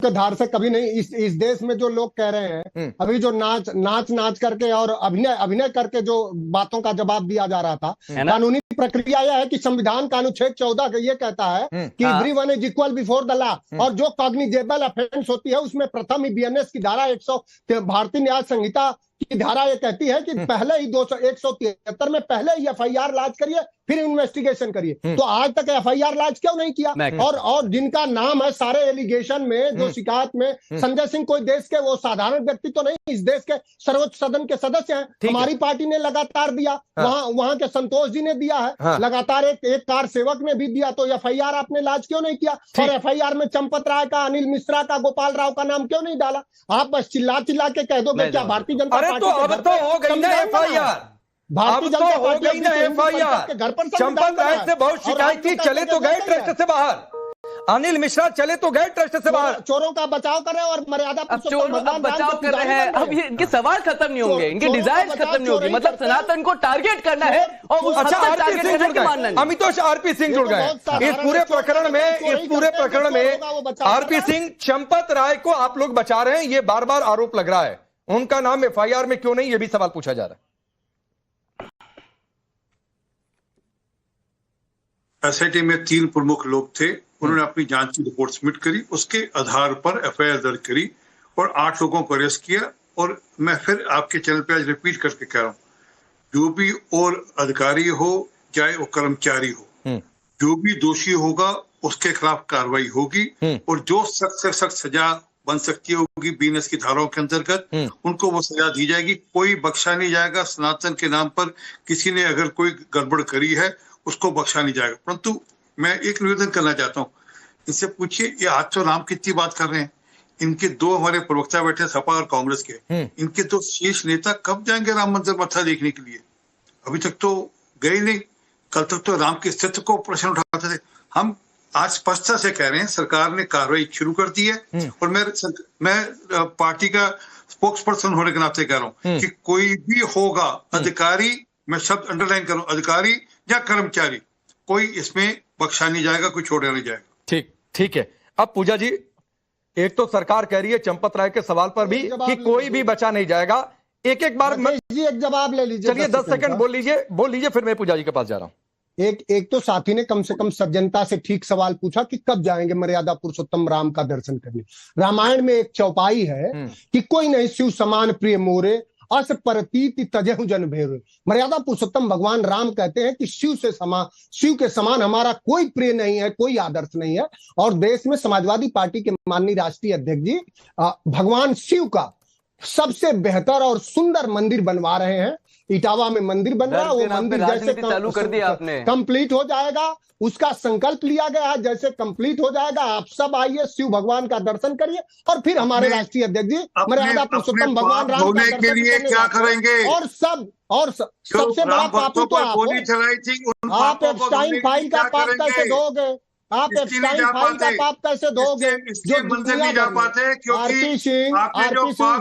के धार से कभी नहीं। इस देश में जो लोग कह रहे हैं अभी, जो नाच करके और अभिनय करके जो बातों का जवाब दिया जा रहा था, कानूनी प्रक्रिया यह है कि संविधान का अनुच्छेद 14 ये कहता है कि everyone is equal before the law, और जो कॉग्निजेबल ऑफेंस होती है उसमें प्रथम ही बीएनएस की धारा 100 भारतीय न्याय संहिता की धारा ये कहती है कि पहले ही 173 में पहले ही एफआईआर लॉन्च करिए, फिर इन्वेस्टिगेशन करिए। तो आज तक एफआईआर लॉन्च क्यों नहीं किया? और जिनका नाम है सारे एलिगेशन में, जो शिकायत में, संजय सिंह कोई देश के वो साधारण व्यक्ति तो नहीं, इस देश के सर्वोच्च सदन के सदस्य हैं। हमारी पार्टी ने लगातार दिया, वहां के संतोष जी ने दिया है, लगातार एक कार सेवक ने भी दिया। तो एफआईआर आपने लॉन्च क्यों नहीं किया? और एफआईआर में चंपत राय का, अनिल मिश्रा का, गोपाल राव का नाम क्यों नहीं डाला? आप बस चिल्ला के कह दोगे क्या भारतीय जनता तो अब तो हो गई ना एफआईआर, भारतीय जनता हो गई ना एफआईआर। चंपत राय से बहुत शिकायत थी, चले तो गए ट्रस्ट से बाहर। अनिल मिश्रा चले तो गए ट्रस्ट से बाहर। चोरों का बचाव कर रहे हैं और मर्यादा बचाव कर रहे हैं। अब इनके सवाल खत्म नहीं होंगे, इनके डिजाइन खत्म नहीं होगी। मतलब सनातन को टारगेट करना है और उस अच्छा आरपी सिंह जुड़ गए, अमितोष आरपी सिंह जुड़ गए इस पूरे प्रकरण में। आरपी सिंह, चंपत राय को आप लोग बचा रहे हैं, ये बार बार आरोप लग रहा है, उनका नाम एफआईआर में क्यों नहीं, ये भी सवाल पूछा जा रहा है। एसआईटी में 3 प्रमुख लोग थे, उन्होंने अपनी जांच की रिपोर्ट सबमिट करी, उसके आधार पर एफआईआर दर्ज करी और 8 लोगों को अरेस्ट किया। और मैं फिर आपके चैनल पे आज रिपीट करके कह रहा हूं, जो भी और अधिकारी हो चाहे वो कर्मचारी हो, जो भी दोषी होगा उसके खिलाफ कार्रवाई होगी और जो सख्त से सख्त सजा बन सकती होगी बीएनएस की धाराओं के अंतर्गत, उनको वो सजा दी जाएगी। कोई बख्शा नहीं जाएगा। सनातन के नाम पर किसी ने अगर कोई गड़बड़ करी है उसको बख्शा नहीं जाएगा। परंतु मैं एक निवेदन करना चाहता हूँ, इनसे पूछिए, ये आज तो राम कितनी बात कर रहे हैं, इनके 2 हमारे प्रवक्ता बैठे सपा और कांग्रेस के, इनके 2 शीर्ष नेता कब जाएंगे राम मंदिर मत्था देखने के लिए? अभी तक तो गए नहीं। कल तक तो राम के अस्तित्व को प्रश्न उठाते थे। हम आज स्पष्टता से कह रहे हैं सरकार ने कार्रवाई शुरू कर दी है और मैं पार्टी का स्पोक्स पर्सन होने के नाते कह रहा हूं कि कोई भी होगा अधिकारी, मैं शब्द अंडरलाइन करूं, अधिकारी या कर्मचारी, कोई इसमें बख्शा नहीं जाएगा, कोई छोड़ा नहीं जाएगा। ठीक है। अब पूजा जी, एक तो सरकार कह रही है चंपत राय के सवाल पर भी कि कोई भी बचा नहीं जाएगा। एक बार एक जवाब ले लीजिए। चलिए 10 सेकंड बोल लीजिए, फिर मैं पूजा जी के पास जा रहा हूं। एक तो साथी ने कम से कम सज्जनता से ठीक सवाल पूछा कि कब जाएंगे मर्यादा पुरुषोत्तम राम का दर्शन करने। रामायण में एक चौपाई है कि कोई नहीं शिव समान प्रिय मोरे, अस प्रतीति तजेहु जन भेरे। मर्यादा पुरुषोत्तम भगवान राम कहते हैं कि शिव के समान हमारा कोई प्रिय नहीं है, कोई आदर्श नहीं है। और देश में समाजवादी पार्टी के माननीय राष्ट्रीय अध्यक्ष जी भगवान शिव का सबसे बेहतर और सुंदर मंदिर बनवा रहे हैं। इटावा में मंदिर बन रहा है, वो मंदिर जैसे चालू कर दिया आपने, कंप्लीट हो जाएगा, उसका संकल्प लिया गया है, जैसे कंप्लीट हो जाएगा आप सब आइए, शिव भगवान का दर्शन करिए और फिर हमारे राष्ट्रीय अध्यक्ष जी मर्यादा पुरुषोत्तम भगवान राम का के लिए क्या करेंगे? और सबसे बड़ा पापी तो आप एप्स्टाइन फाइल का पाप कैसे धोगे? आप एप्स्टाइन फाइल का पाप कैसे धोगे? जो मंदिर जा पाते आरपी सिंह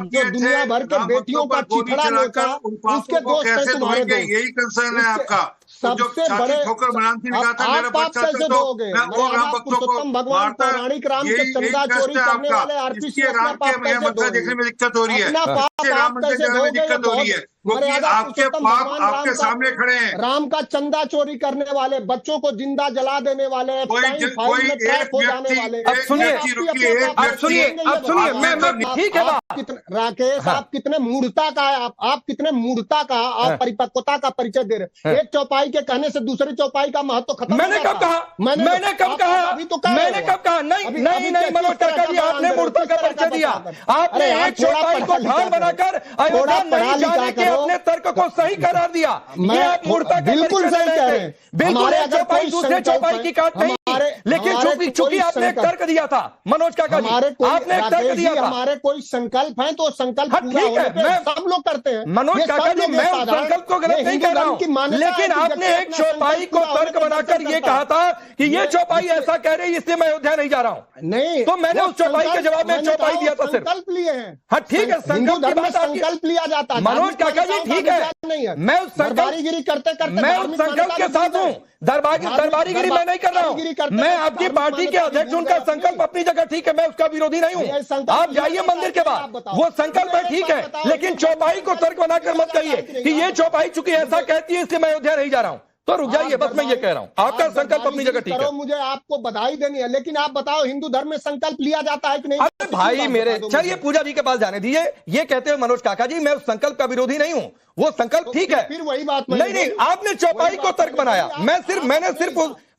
जो दुनिया भर के बेटियों का चिथड़ा नोचा, उसके दोस्त है तुम्हारे दोस्त। यही कंसर्न है आपका। सबसे बड़े आप पाप कैसे दोगे? पुरुषोत्तम भगवान पौराणिक राम के चंदा चोरी करने वाले आरपी सिंह अपना पाप कैसे दोगे? देखने में दिक्कत हो रही है, अपना पाप कैसे दोगे? दिक्कत हो रही है क्योंकि आपके पाप आपके सामने खड़े हैं। राम का चंदा चोरी करने वाले, बच्चों को जिंदा जला देने वाले, अब सुनिए, ठीक है राकेश, आप कितने मूर्खता का आप कितने मूर्खता का और परिपक्वता का परिचय दे रहे हैं। एक चौपाई के कहने से दूसरी चौपाई का महत्व खत्म। मैंने कब कहा? मैंने कब कहा? नहीं मनोज काका जी, आपने मूर्खता का परिचय दिया। आपने एक चौपाई को ढाल बनाकर अयोध्या नहीं जाने के अपने तर्क को सही करार दिया। ये आप मूर्खता का बिल्कुल सही कह रहे हैं। बिल्कुल एक चौपाई दूसरे चौपाई की काट नहीं, लेकिन चूंकि आपने एक तर्क दिया था मनोज काका जी, आपने एक तर्क दिया था। हमारे कोई संकल्प है तो संकल्प पूरा होने पे सब लोग करते हैं। मनोज काका जी, मैं उस संकल्प को गलत नहीं कह रहा हूं, लेकिन आपने एक चौपाई को तर्क बनाकर ये कहा था कि ये चौपाई ऐसा कह रही है इसलिए मैं अयोध्या नहीं जा रहा हूं। नहीं, तो मैंने उस चौपाई के जवाब में चौपाई दिया था। सिर्फ संकल्प लिए हैं। हाँ ठीक है, संकल्प लिया जाता है मनोज काका जी, ठीक है, मैं उस संकल्प करते मैं उस संकल्प के साथ हूं, दरबारीगिरी मैं नहीं कर रहा हूं। मैं आपकी पार्टी के अध्यक्ष, उनका संकल्प अपनी जगह ठीक है, मैं उसका विरोधी नहीं हूं। आप जाइए मंदिर के बाद, वो संकल्प है ठीक है, लेकिन चौपाई को तर्क बनाकर मत कहिए कि ये चौपाई चूंकि ऐसा कहती है इसलिए मैं अयोध्या नहीं जा रहा हूं। तो रुक जाइए, बस मैं ये कह रहा हूं, आपका संकल्प अपनी जगह ठीक है। मुझे आपको बधाई देनी है, लेकिन आप बताओ हिंदू धर्म में संकल्प लिया जाता है कि नहीं? अरे भाई मेरे, चलिए पूजा जी के पास जाने दीजिए। ये कहते हैं मनोज काका जी मैं उस संकल्प का विरोधी नहीं हूं, वो संकल्प ठीक है। फिर वही बात नहीं, आपने चौपाई को तर्क बनाया,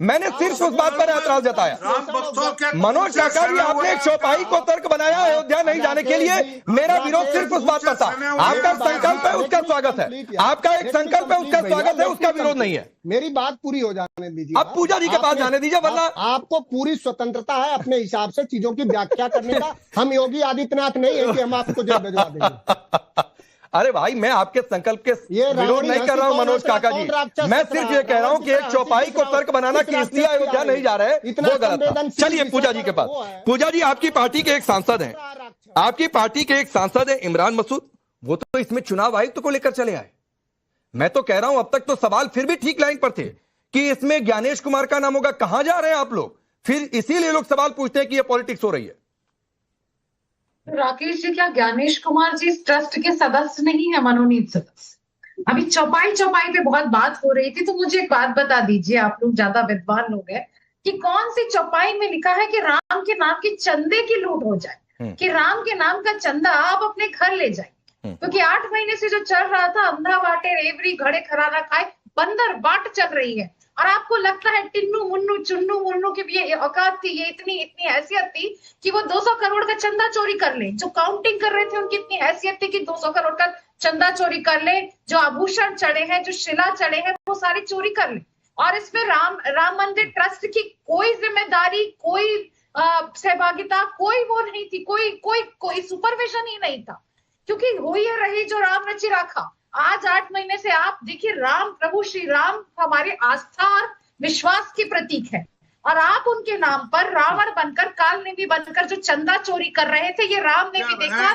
मैंने सिर्फ उस बात पर ऐतराज जताया। मनोज काका जी आपने चौपाई को तर्क बनाया अयोध्या नहीं जाने के लिए, मेरा विरोध सिर्फ उस बात पर था। आपका संकल्प है, उसका स्वागत है, आपका एक संकल्प है, उसका स्वागत है, उसका विरोध नहीं है। मेरी बात पूरी हो जाने दीजिए, अब पूजा जी के पास जाने दीजिए, वरना आपको पूरी स्वतंत्रता है अपने हिसाब से चीजों की व्याख्या करने का। हम योगी आदित्यनाथ नहीं है कि हम आपको जेल भिजवा देंगे। अरे भाई मैं आपके संकल्प के विरोध नहीं कर रहा हूं मनोज काका जी, मैं सिर्फ ये कह रहा हूं कि एक चौपाई को तर्क बनाना कि इसलिए अयोध्या नहीं जा रहे वो गलत था। चलिए पूजा जी के पास। पूजा जी आपकी पार्टी के एक सांसद हैं, आपकी पार्टी के एक सांसद हैं इमरान मसूद, वो तो इसमें चुनाव आयुक्त को लेकर चले आए। मैं तो कह रहा हूं अब तक तो सवाल फिर भी ठीक लाइन पर थे कि इसमें ज्ञानेश कुमार का नाम होगा, कहां जा रहे हैं आप लोग? फिर इसीलिए लोग सवाल पूछते हैं कि ये पॉलिटिक्स हो रही है। राकेश जी, क्या ज्ञानेश कुमार जी इस ट्रस्ट के सदस्य नहीं है, मनोनीत सदस्य? अभी चौपाई पे बहुत बात हो रही थी, तो मुझे एक बात बता दीजिए, आप लोग ज्यादा विद्वान लोग हैं, कि कौन सी चौपाई में लिखा है कि राम के नाम की चंदे की लूट हो जाए, कि राम के नाम का चंदा आप अपने घर ले जाए? क्योंकि 8 महीने से जो चल रहा था, अंधा बांटे रेवड़ी घड़े खराना खाए, बंदर बाट चल रही है। और आपको लगता है टिन्नू मुन्नू चुन्नू मुन्नू की भी ये औकात थी, ये इतनी हैसियत थी कि वो 200 करोड़ का चंदा चोरी कर ले? जो काउंटिंग कर रहे थे उनकी इतनी हैसियत थी कि 200 करोड़ का चंदा चोरी कर ले, जो आभूषण चढ़े हैं, जो शिला चढ़े हैं, वो सारी चोरी कर ले। और इसमें राम मंदिर ट्रस्ट की कोई जिम्मेदारी, कोई सहभागिता, कोई वो नहीं थी, कोई सुपरविजन ही नहीं था, क्योंकि हो ही रही जो राम रचि राखा। आज 8 महीने से आप देखिए, राम, प्रभु श्री राम हमारे आस्था और विश्वास के प्रतीक है, और आप उनके नाम पर रावण बनकर, कालनेमी बनकर जो चंदा चोरी कर रहे थे, ये राम ने भी देखा,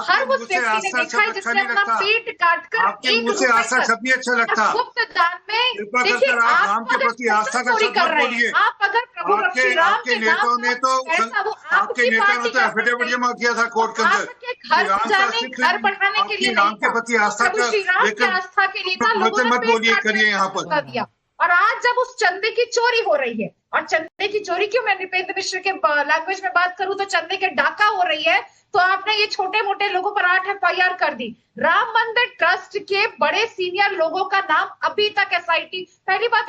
हर उस व्यक्ति ने देखा है जिसने अपना पेट काटकर एक मुझे आस्था सबसे अच्छा लगता, गुप्त दान में देखिए राम के प्रति आस्था का चोरी कर रहे हैं। आप अगर प्रभु श्री राम के नेताओं ने तो आपके नेता ने तो एफिडेविट जमा किया था कोर्ट के अंदर, घर जाने, घर बढ़ाने के लिए राम के प्रति आस्था का, लेकिन आस्था के लिए था, लोगों ने मत बोलिए करिए यहाँ पर दिया। और आज जब उस चंदे की चोरी हो रही है, और चंदे की चोरी क्यों, मैं नृपेंद्र मिश्र के लैंग्वेज में बात करूं तो चंदे के डाका हो रही है, तो आपने ये छोटे मोटे लोगों पर 8 FIR कर दी। राम मंदिर ट्रस्ट के बड़े सीनियर लोगों का नाम अभी तक SIT, पहली बात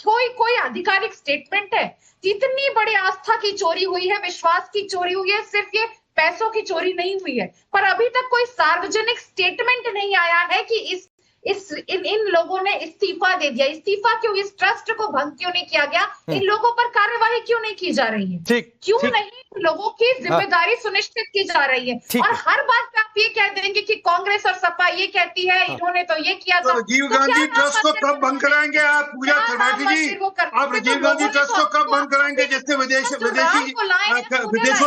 कोई आधिकारिक स्टेटमेंट है? इतनी बड़ी आस्था की चोरी हुई है, विश्वास की चोरी हुई है, सिर्फ ये पैसों की चोरी नहीं हुई है, पर अभी तक कोई सार्वजनिक स्टेटमेंट नहीं आया है कि इन लोगों ने इस्तीफा दे दिया। इस्तीफा क्यों, इस ट्रस्ट को भंग क्यों नहीं किया गया? इन लोगों पर कार्यवाही क्यों नहीं की जा रही है? क्यों नहीं लोगों की जिम्मेदारी सुनिश्चित की जा रही है? और हर बात पे आप ये कह देंगे कि कांग्रेस और सपा ये कहती है, इन्होंने तो ये किया था। राजीव गांधी ट्रस्ट को कब बंद कराएंगे आप, पूजा त्रिपाठी जी? आप राजीव गांधी ट्रस्ट को कब बंद कराएंगे जिसने विदेशों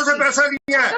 से पैसा लिया है?